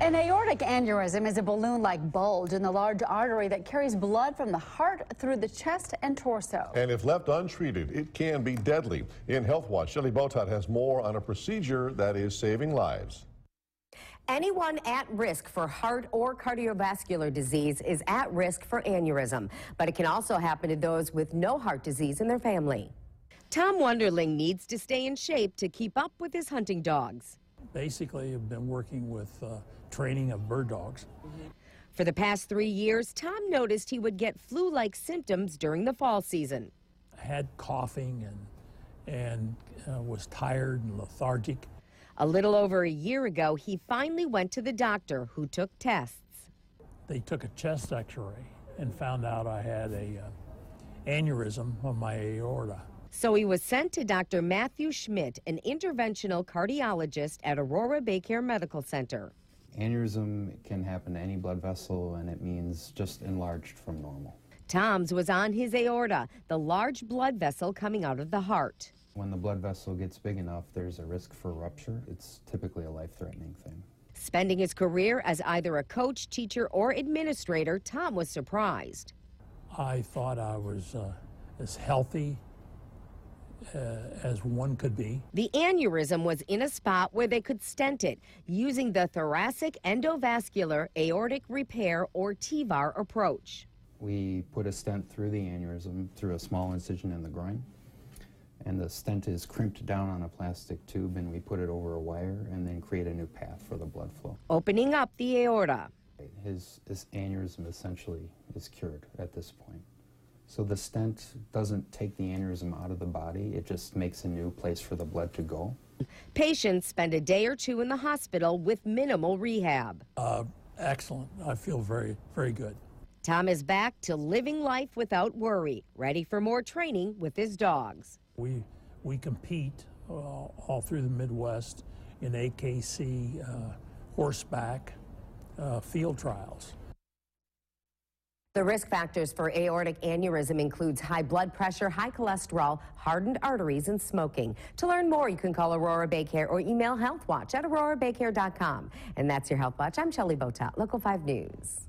An aortic aneurysm is a balloon-like bulge in the large artery that carries blood from the heart through the chest and torso. And if left untreated, it can be deadly. In Health Watch, Shelley Botat has more on a procedure that is saving lives. Anyone at risk for heart or cardiovascular disease is at risk for aneurysm, but it can also happen to those with no heart disease in their family. Tom Wonderling needs to stay in shape to keep up with his hunting dogs. Basically, I've been working with training of bird dogs. For the past 3 years, Tom noticed he would get flu-like symptoms during the fall season. I had coughing and was tired and lethargic. A little over a year ago, he finally went to the doctor, who took tests. They took a chest x-ray and found out I had a aneurysm on my aorta. So he was sent to Dr. Matthew Schmidt, an interventional cardiologist at Aurora BayCare Medical Center. Aneurysm can happen to any blood vessel, and it means just enlarged from normal. Tom's was on his aorta, the large blood vessel coming out of the heart. When the blood vessel gets big enough, there's a risk for rupture. It's typically a life-threatening thing. Spending his career as either a coach, teacher, or administrator, Tom was surprised. I thought I was as healthy as one could be. The aneurysm was in a spot where they could stent it using the thoracic endovascular aortic repair, or TEVAR, approach. We put a stent through the aneurysm through a small incision in the groin, and the stent is crimped down on a plastic tube, and we put it over a wire and then create a new path for the blood flow. Opening up the aorta. His aneurysm essentially is cured at this point. So the stent doesn't take the aneurysm out of the body, it just makes a new place for the blood to go. Patients spend a day or two in the hospital with minimal rehab. Excellent. I feel very, very good. Tom is back to living life without worry, ready for more training with his dogs. We compete all through the Midwest in AKC horseback field trials. The risk factors for aortic aneurysm includes high blood pressure, high cholesterol, hardened arteries, and smoking. To learn more, you can call Aurora BayCare or email HealthWatch at aurorabaycare.com. And that's your Health Watch. I'm Shelley Botat, Local 5 News.